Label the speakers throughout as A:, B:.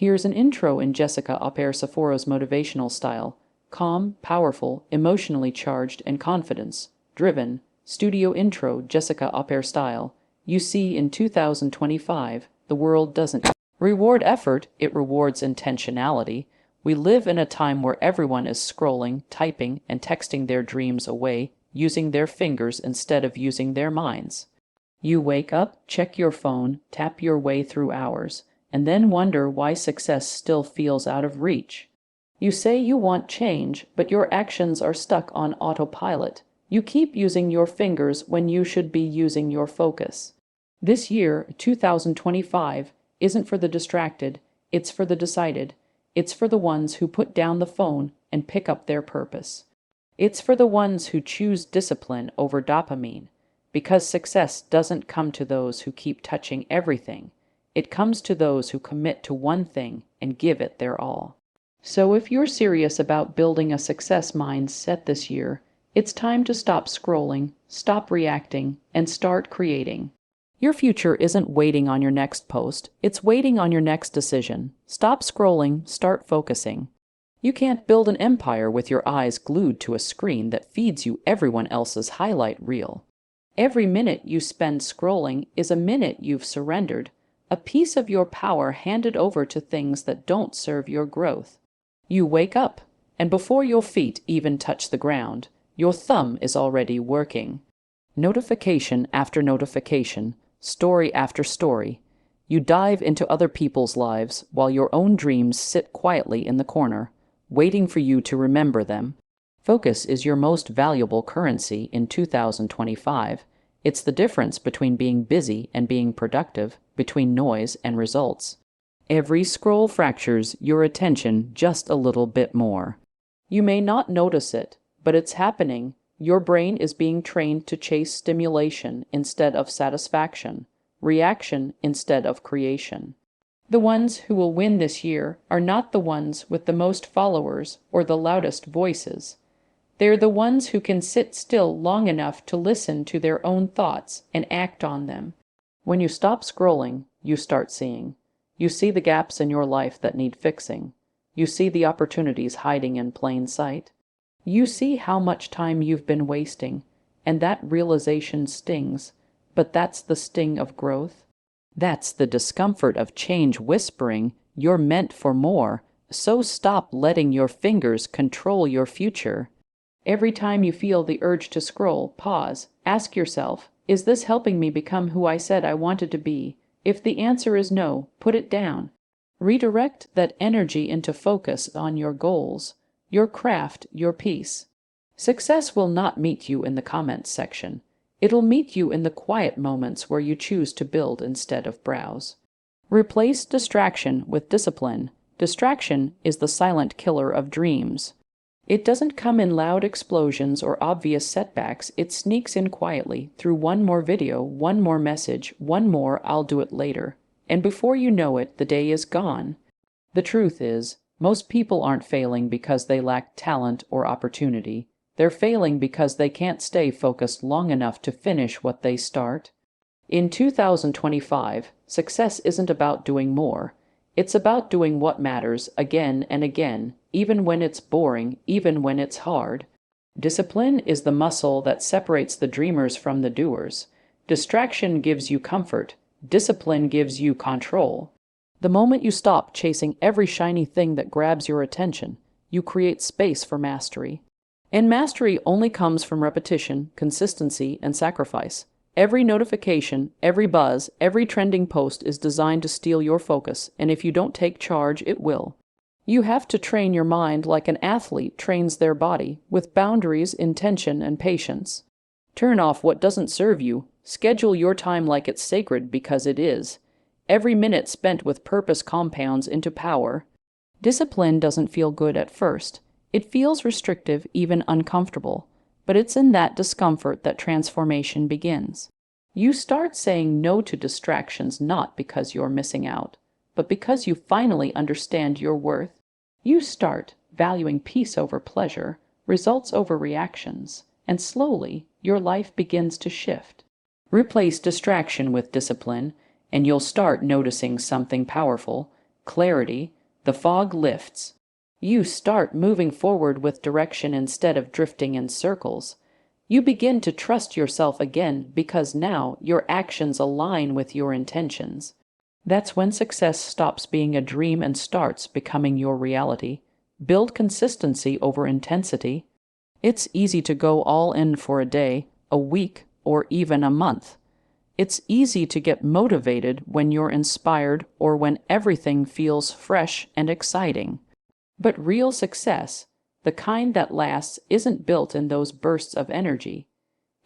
A: Here's an intro in Jessica Opare motivational style: calm, powerful, emotionally charged, and confidence-driven. Studio intro, Jessica Opare style. You see, in 2025, the world doesn't reward effort, it rewards intentionality. We live in a time where everyone is scrolling, typing, and texting their dreams away, using their fingers instead of using their minds. You wake up, check your phone, tap your way through hours, and then wonder why success still feels out of reach. You say you want change, but your actions are stuck on autopilot. You keep using your fingers when you should be using your focus. This year, 2025, isn't for the distracted, it's for the decided. It's for the ones who put down the phone and pick up their purpose. It's for the ones who choose discipline over dopamine, because success doesn't come to those who keep touching everything. It comes to those who commit to one thing and give it their all. So if you're serious about building a success mindset this year, it's time to stop scrolling, stop reacting, and start creating. Your future isn't waiting on your next post, it's waiting on your next decision. Stop scrolling, start focusing. You can't build an empire with your eyes glued to a screen that feeds you everyone else's highlight reel. Every minute you spend scrolling is a minute you've surrendered, a piece of your power handed over to things that don't serve your growth. You wake up, and before your feet even touch the ground, your thumb is already working. Notification after notification, story after story. You dive into other people's lives while your own dreams sit quietly in the corner, waiting for you to remember them. Focus is your most valuable currency in 2025. It's the difference between being busy and being productive, between noise and results. Every scroll fractures your attention just a little bit more. You may not notice it, but it's happening. Your brain is being trained to chase stimulation instead of satisfaction, reaction instead of creation. The ones who will win this year are not the ones with the most followers or the loudest voices. They're the ones who can sit still long enough to listen to their own thoughts and act on them. When you stop scrolling, you start seeing. You see the gaps in your life that need fixing. You see the opportunities hiding in plain sight. You see how much time you've been wasting, and that realization stings, but that's the sting of growth. That's the discomfort of change whispering, you're meant for more, so stop letting your fingers control your future. Every time you feel the urge to scroll, pause, ask yourself, is this helping me become who I said I wanted to be? If the answer is no, put it down. Redirect that energy into focus on your goals, your craft, your peace. Success will not meet you in the comments section. It'll meet you in the quiet moments where you choose to build instead of browse. Replace distraction with discipline. Distraction is the silent killer of dreams. It doesn't come in loud explosions or obvious setbacks. It sneaks in quietly through one more video, one more message, one more "I'll do it later." And before you know it, the day is gone. The truth is, most people aren't failing because they lack talent or opportunity. They're failing because they can't stay focused long enough to finish what they start. In 2025, success isn't about doing more. It's about doing what matters again and again, even when it's boring, even when it's hard. Discipline is the muscle that separates the dreamers from the doers. Distraction gives you comfort. Discipline gives you control. The moment you stop chasing every shiny thing that grabs your attention, you create space for mastery. And mastery only comes from repetition, consistency, and sacrifice. Every notification, every buzz, every trending post is designed to steal your focus, and if you don't take charge, it will. You have to train your mind like an athlete trains their body, with boundaries, intention, and patience. Turn off what doesn't serve you. Schedule your time like it's sacred, because it is. Every minute spent with purpose compounds into power. Discipline doesn't feel good at first. It feels restrictive, even uncomfortable. But it's in that discomfort that transformation begins. You start saying no to distractions not because you're missing out, but because you finally understand your worth. You start valuing peace over pleasure, results over reactions, and slowly your life begins to shift. Replace distraction with discipline, and you'll start noticing something powerful. clarity, the fog lifts. You start moving forward with direction instead of drifting in circles. You begin to trust yourself again because now your actions align with your intentions. That's when success stops being a dream and starts becoming your reality. Build consistency over intensity. It's easy to go all in for a day, a week, or even a month. It's easy to get motivated when you're inspired or when everything feels fresh and exciting. But real success, the kind that lasts, isn't built in those bursts of energy.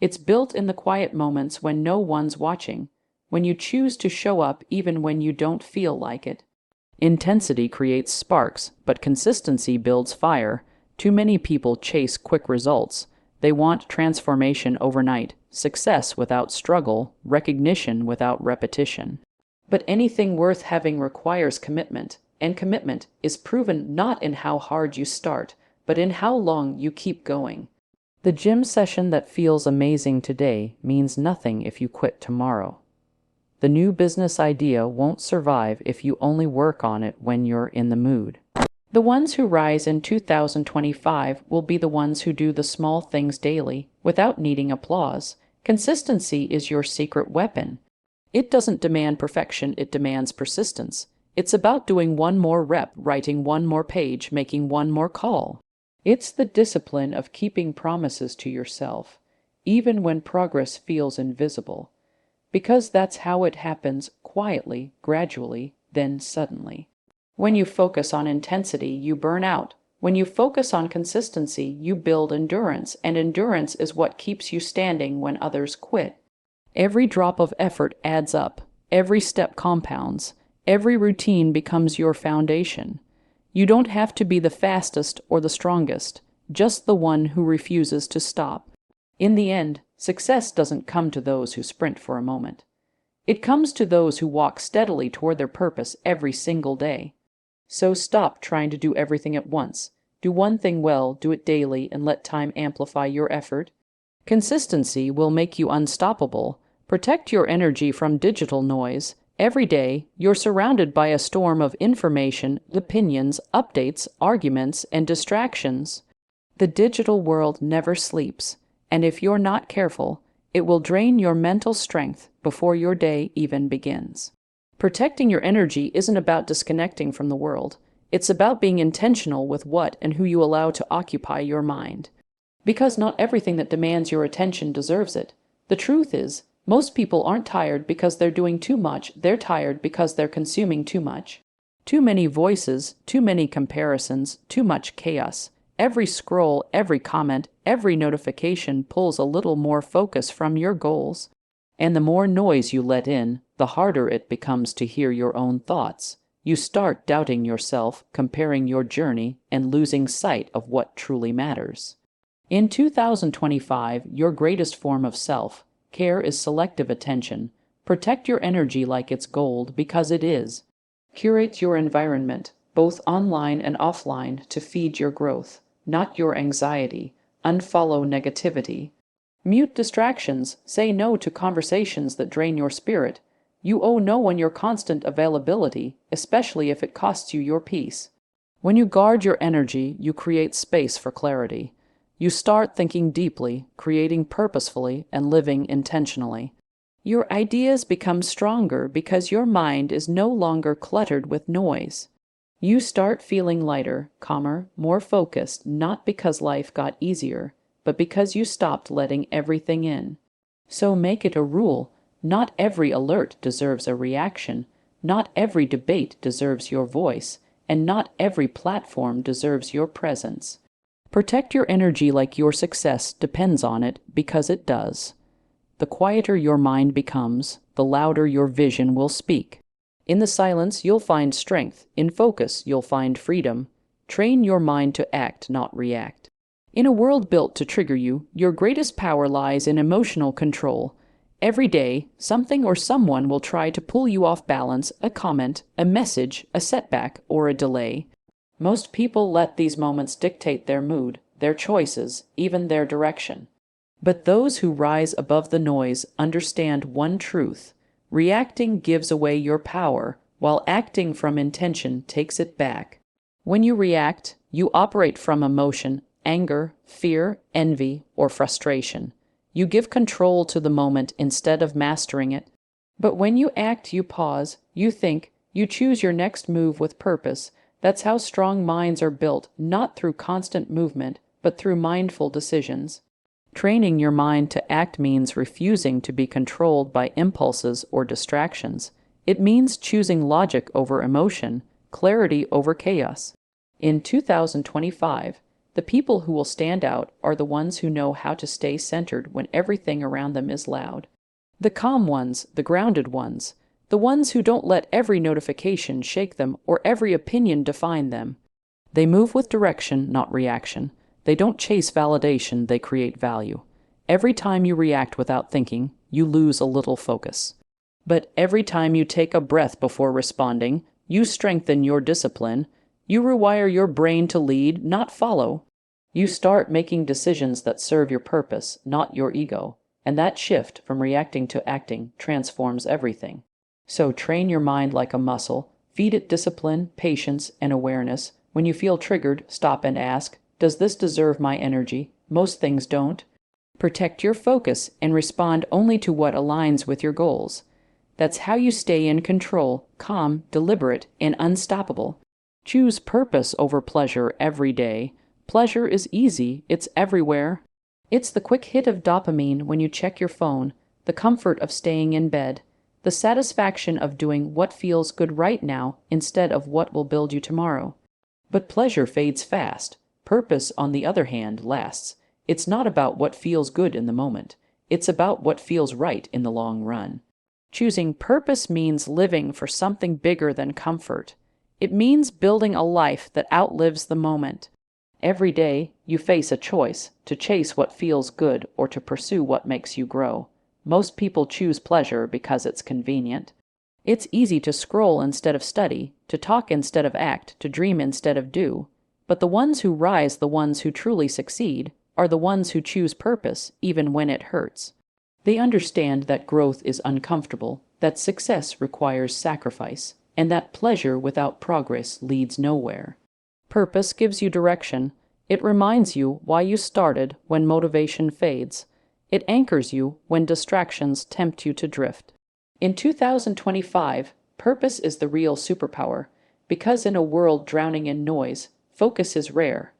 A: It's built in the quiet moments when no one's watching, when you choose to show up even when you don't feel like it. Intensity creates sparks, but consistency builds fire. Too many people chase quick results. They want transformation overnight, success without struggle, recognition without repetition. But anything worth having requires commitment, and commitment is proven not in how hard you start, but in how long you keep going. The gym session that feels amazing today means nothing if you quit tomorrow. The new business idea won't survive if you only work on it when you're in the mood. The ones who rise in 2025 will be the ones who do the small things daily without needing applause. Consistency is your secret weapon. It doesn't demand perfection, it demands persistence. It's about doing one more rep, writing one more page, making one more call. It's the discipline of keeping promises to yourself, even when progress feels invisible. Because that's how it happens, quietly, gradually, then suddenly. When you focus on intensity, you burn out. When you focus on consistency, you build endurance, and endurance is what keeps you standing when others quit. Every drop of effort adds up. Every step compounds. Every routine becomes your foundation. You don't have to be the fastest or the strongest, just the one who refuses to stop. In the end, success doesn't come to those who sprint for a moment. It comes to those who walk steadily toward their purpose every single day. So stop trying to do everything at once. Do one thing well, do it daily, and let time amplify your effort. Consistency will make you unstoppable. Protect your energy from digital noise. Every day, you're surrounded by a storm of information, opinions, updates, arguments, and distractions. The digital world never sleeps, and if you're not careful, it will drain your mental strength before your day even begins. Protecting your energy isn't about disconnecting from the world. It's about being intentional with what and who you allow to occupy your mind. Because not everything that demands your attention deserves it. The truth is, most people aren't tired because they're doing too much, they're tired because they're consuming too much. Too many voices, too many comparisons, too much chaos. Every scroll, every comment, every notification pulls a little more focus from your goals. And the more noise you let in, the harder it becomes to hear your own thoughts. You start doubting yourself, comparing your journey, and losing sight of what truly matters. In 2025, your greatest form of self-care is selective attention. Protect your energy like it's gold, because it is. Curate your environment, both online and offline, to feed your growth, not your anxiety. Unfollow negativity. Mute distractions. Say no to conversations that drain your spirit. You owe no one your constant availability, especially if it costs you your peace. When you guard your energy, you create space for clarity. You start thinking deeply, creating purposefully, and living intentionally. Your ideas become stronger because your mind is no longer cluttered with noise. You start feeling lighter, calmer, more focused, not because life got easier, but because you stopped letting everything in. So make it a rule. Not every alert deserves a reaction. Not every debate deserves your voice. And not every platform deserves your presence. Protect your energy like your success depends on it, because it does. The quieter your mind becomes, the louder your vision will speak. In the silence, you'll find strength. In focus, you'll find freedom. Train your mind to act, not react. In a world built to trigger you, your greatest power lies in emotional control. Every day, something or someone will try to pull you off balance, a comment, a message, a setback, or a delay. Most people let these moments dictate their mood, their choices, even their direction. But those who rise above the noise understand one truth. Reacting gives away your power. while acting from intention takes it back. When you react, you operate from emotion, anger, fear, envy, or frustration. You give control to the moment instead of mastering it. But when you act, you pause, you think, you choose your next move with purpose. That's how strong minds are built, not through constant movement, but through mindful decisions. Training your mind to act means refusing to be controlled by impulses or distractions. It means choosing logic over emotion, clarity over chaos. In 2025, the people who will stand out are the ones who know how to stay centered when everything around them is loud. The calm ones, the grounded ones, the ones who don't let every notification shake them or every opinion define them. They move with direction, not reaction. They don't chase validation, they create value. Every time you react without thinking, you lose a little focus. But every time you take a breath before responding, you strengthen your discipline. You rewire your brain to lead, not follow. You start making decisions that serve your purpose, not your ego. And that shift from reacting to acting transforms everything. So train your mind like a muscle. Feed it discipline, patience, and awareness. When you feel triggered, stop and ask, does this deserve my energy? Most things don't. Protect your focus and respond only to what aligns with your goals. That's how you stay in control, calm, deliberate, and unstoppable. Choose purpose over pleasure every day. Pleasure is easy, it's everywhere. It's the quick hit of dopamine when you check your phone, the comfort of staying in bed, the satisfaction of doing what feels good right now instead of what will build you tomorrow. But pleasure fades fast. Purpose, on the other hand, lasts. It's not about what feels good in the moment. It's about what feels right in the long run. Choosing purpose means living for something bigger than comfort. It means building a life that outlives the moment. Every day, you face a choice to chase what feels good or to pursue what makes you grow. Most people choose pleasure because it's convenient. It's easy to scroll instead of study, to talk instead of act, to dream instead of do. But the ones who rise, the ones who truly succeed, are the ones who choose purpose even when it hurts. They understand that growth is uncomfortable, that success requires sacrifice, and that pleasure without progress leads nowhere. Purpose gives you direction. It reminds you why you started when motivation fades. It anchors you when distractions tempt you to drift. In 2025, purpose is the real superpower, because in a world drowning in noise, focus is rare.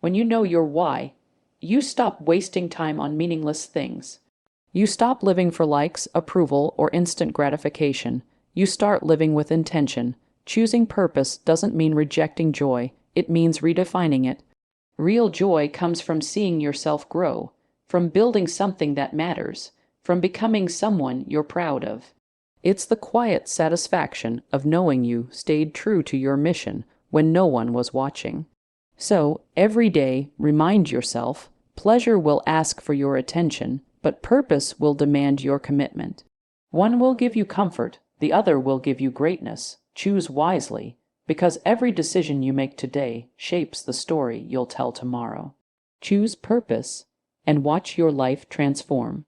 A: When you know your why, you stop wasting time on meaningless things. You stop living for likes, approval, or instant gratification. You start living with intention. Choosing purpose doesn't mean rejecting joy. It means redefining it. Real joy comes from seeing yourself grow, from building something that matters, from becoming someone you're proud of. It's the quiet satisfaction of knowing you stayed true to your mission when no one was watching. So, every day, remind yourself, pleasure will ask for your attention, but purpose will demand your commitment. One will give you comfort, the other will give you greatness. Choose wisely, because every decision you make today shapes the story you'll tell tomorrow. Choose purpose and watch your life transform.